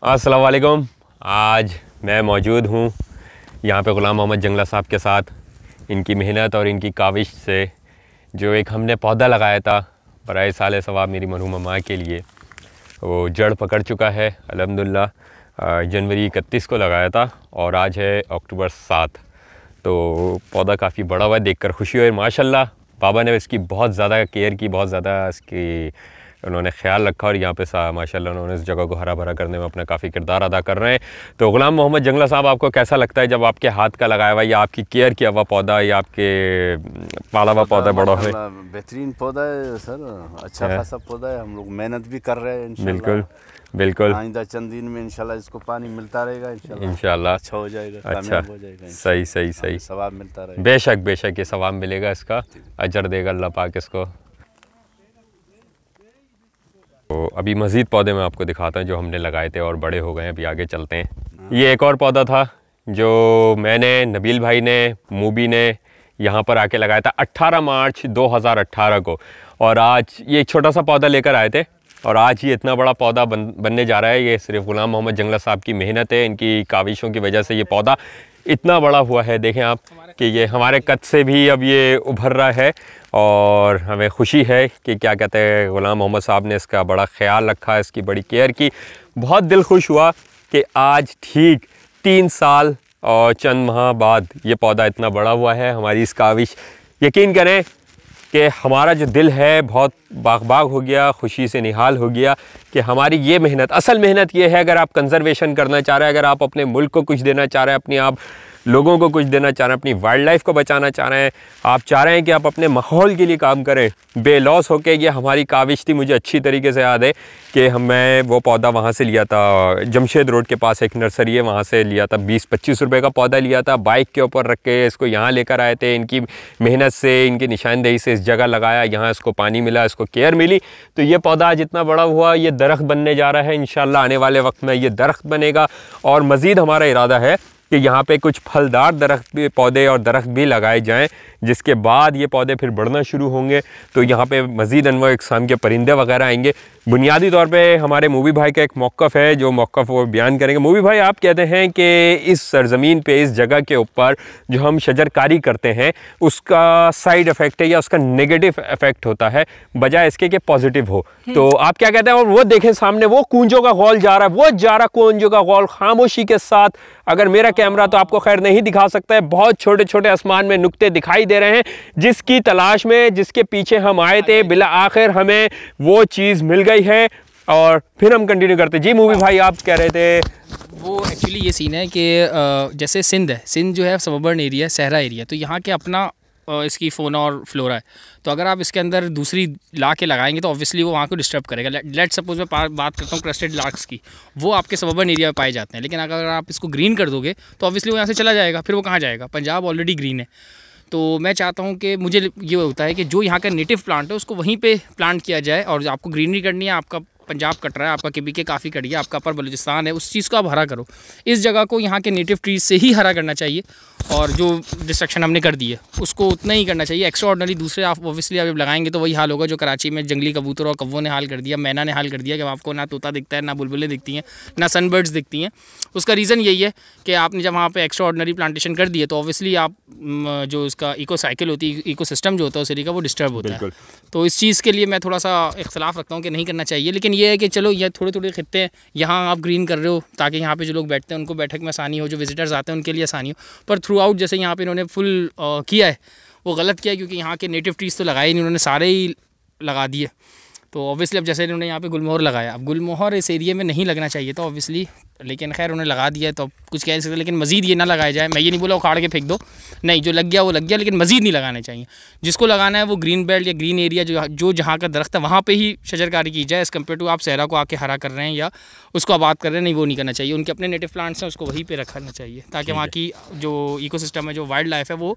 अस्सलाम वालेकुम। आज मैं मौजूद हूँ यहाँ पे ग़ुलाम मोहम्मद जंगला साहब के साथ। इनकी मेहनत और इनकी काविश से जो एक हमने पौधा लगाया था बराए साले सवाब मेरी मरहूमा माँ के लिए, वो जड़ पकड़ चुका है अल्हम्दुलिल्लाह। जनवरी 31 को लगाया था और आज है अक्टूबर 7। तो पौधा काफ़ी बड़ा हुआ है, देखकर खुशी हुई। माशाल्लाह बाबा ने इसकी बहुत ज़्यादा केयर की, बहुत ज़्यादा इसकी उन्होंने ख्याल रखा और यहाँ पे माशाल्लाह उन्होंने इस जगह को हरा भरा करने में अपना काफ़ी किरदार अदा कर रहे हैं। तो ग़ुलाम मोहम्मद जंगला साहब, आपको कैसा लगता है जब आपके हाथ का लगाया हुआ या आपकी केयर किया हुआ पौधा या आपके पाला हुआ पौधा बड़ा है? बेहतरीन पौधा है सर, अच्छा खासा पौधा है। हम लोग मेहनत भी कर रहे हैं इंशाल्लाह। बिल्कुल बिल्कुल। आइंदा चंद दिन में इंशाल्लाह इसको पानी मिलता रहेगा, इंशाल्लाह अच्छा हो जाएगा, अच्छा हो जाएगा। सही सही सही, सवाब मिलता रहेगा। बेशक बेशक ये सवाब मिलेगा, इसका अजर देगा अल्लाह पाक इसको। तो अभी मज़ीद पौधे मैं आपको दिखाता हूँ जो हमने लगाए थे और बड़े हो गए हैं। अभी आगे चलते हैं। ये एक और पौधा था जो मैंने, नबील भाई ने, मूबी ने यहाँ पर आके लगाया था 18 मार्च 2018 को। और आज ये एक छोटा सा पौधा लेकर आए थे और आज ये इतना बड़ा पौधा बनने जा रहा है। ये सिर्फ ग़ुलाम मोहम्मद जंगला साहब की मेहनत है, इनकी काविशों की वजह से ये पौधा इतना बड़ा हुआ है। देखें आप कि ये हमारे कद से भी अब ये उभर रहा है और हमें खुशी है कि क्या कहते हैं, ग़ुलाम मोहम्मद साहब ने इसका बड़ा ख्याल रखा, इसकी बड़ी केयर की। बहुत दिल खुश हुआ कि आज ठीक 3 साल और चंद माह बाद ये पौधा इतना बड़ा हुआ है। हमारी इस काविश, यकीन करें कि हमारा जो दिल है बहुत बाग बाग हो गया, खुशी से निहाल हो गया कि हमारी ये मेहनत, असल मेहनत ये है। अगर आप कंज़र्वेशन करना चाह रहे हैं, अगर आप अपने मुल्क को कुछ देना चाह रहे हैं, अपने आप लोगों को कुछ देना चाह रहे हैं, अपनी वाइल्ड लाइफ को बचाना चाह रहे हैं, आप चाह रहे हैं कि आप अपने माहौल के लिए काम करें बेलॉस होके, ये हमारी काविश थी। मुझे अच्छी तरीके से याद है कि मैं वो पौधा वहाँ से लिया था, जमशेद रोड के पास एक नर्सरी है, वहाँ से लिया था। 20-25 रुपये का पौधा लिया था, बाइक के ऊपर रख के इसको यहाँ लेकर आए थे। इनकी मेहनत से, इनकी निशानदेही से इस जगह लगाया, यहाँ इसको पानी मिला, इसको केयर मिली, तो ये पौधा आज इतना बड़ा हुआ। ये दरख्त बनने जा रहा है इंशाल्लाह। आने वाले वक्त में ये दरख्त बनेगा और मज़ीद हमारा इरादा है कि यहाँ पे कुछ फलदार दरख्त भी, पौधे और दरख्त भी लगाए जाएं, जिसके बाद ये पौधे फिर बढ़ना शुरू होंगे। तो यहाँ पे मज़ीद अनवा इक़साम के परिंदे वगैरह आएंगे। बुनियादी तौर पे हमारे मूवी भाई का एक मौक़िफ़ है, जो मौक़िफ़ वो बयान करेंगे। मूवी भाई, आप कहते हैं कि इस सरज़मीन पे, इस जगह के ऊपर जो हम शजरकारी करते हैं, उसका साइड इफ़ेक्ट है या उसका नेगेटिव इफ़ेक्ट होता है बजाय इसके कि पॉजिटिव हो। तो आप क्या कहते हैं? और वो देखें सामने वो कूंजों का गौल जा रहा है, वो जा रहा कूंजों का गौल खामोशी के साथ। अगर मेरा कैमरा तो आपको खैर नहीं दिखा सकता है, बहुत छोटे छोटे आसमान में नुक्ते दिखाई दे रहे हैं, जिसकी तलाश में, जिसके पीछे हम आए थे, बिला आखिर हमें वो चीज़ मिल गई है। और फिर हम कंटिन्यू करते। जी मूवी भाई, आप कह रहे थे? वो एक्चुअली ये सीन है कि जैसे सिंध है, सिंध जो है सबर्बन एरिया है, सहरा एरिया, तो यहाँ के अपना इसकी फ़ोना और फ्लोरा है। तो अगर आप इसके अंदर दूसरी ला के लगाएंगे तो ऑब्वियसली वो वहाँ को डिस्टर्ब करेगा। लेट सपोज मैं बात करता हूँ क्रेस्टेड लार्क्स की, वो आपके सबर्बन एरिया में पाए जाते हैं। लेकिन अगर आप इसको ग्रीन कर दोगे तो ऑब्वियसली वो यहाँ से चला जाएगा। फिर वो कहाँ जाएगा? पंजाब ऑलरेडी ग्रीन है। तो मैं चाहता हूँ कि मुझे ये होता है कि जो यहाँ का नेटिव प्लांट है उसको वहीं पे प्लांट किया जाए। और आपको ग्रीनरी करनी है, आपका पंजाब कट रहा है, आपका केबीके काफ़ी कट गया, आपका अपर बलूचिस्तान है, उस चीज़ को आप हरा करो। इस जगह को यहाँ के नेटिव ट्रीज से ही हरा करना चाहिए और जो डिस्ट्रक्शन हमने कर दी है उसको उतना ही करना चाहिए। एक्स्ट्रा ऑर्डिनरी दूसरे आप ऑब्वियसली आप लगाएंगे तो वही हाल होगा जो कराची में जंगली कबूतर और कव्वों ने हाल कर दिया, मैना ने हाल कर दिया कि आपको ना तोता दिखता है, ना बुलबुलें दिखती हैं, ना सनबर्ड्स दिखती हैं। उसका रीज़न यही है कि आपने जब वहाँ पे एक्स्ट्रा ऑर्डिनरी प्लांटेशन कर दी है तो ऑब्वियसली आप जो इसका इको साइकिल होती है, इको सिस्टम जो होता है उस एरिया का, वो डिस्टर्ब होता है। तो इस चीज़ के लिए मैं थोड़ा सा इख्तलाफ रखता हूँ कि नहीं करना चाहिए। लेकिन ये है कि चलो ये थोड़े थोड़े खित्ते हैं, यहाँ आप ग्रीन कर रहे हो ताकि यहाँ पे जो लोग बैठते हैं उनको बैठक में आसानी हो, जो विजिटर्स आते हैं उनके लिए आसानी हो। पर थ्रू आउट जैसे यहाँ पे इन्होंने फुल किया है वो गलत किया है, क्योंकि यहाँ के नेटिव ट्रीज़ तो लगाए नहीं, उन्होंने सारे ही लगा दिए। तो ऑब्वियसली अब जैसे इन्होंने यहाँ पे गुलमोहर लगाया, अब गुलमोहर इस एरिया में नहीं लगना चाहिए था ऑब्वियसली, लेकिन खैर उन्होंने लगा दिया है तो कुछ कह नहीं सकते। लेकिन मज़ीद ये ना लगाया जाए। मैं ये नहीं बोला उखाड़ के फेंक दो, नहीं, जो लग गया वो लग गया, लेकिन मज़ीद नहीं लगाने चाहिए। जिसको लगाना है वो ग्रीन बेल्ट या ग्रीन एरिया जो जहाँ का दरख्त है वहाँ पे ही शजरकारी की जाए, एज़ कम्पेयर टू आप सहरा को आके हरा कर रहे हैं या उसको आबाद कर रहे हैं, नहीं, वो नहीं करना चाहिए। उनके अपने नेटिव प्लांट्स हैं, उसको वहीं पर रखना चाहिए ताकि वहाँ की जो इको सिस्टम है, जो वाइल्ड लाइफ है, वो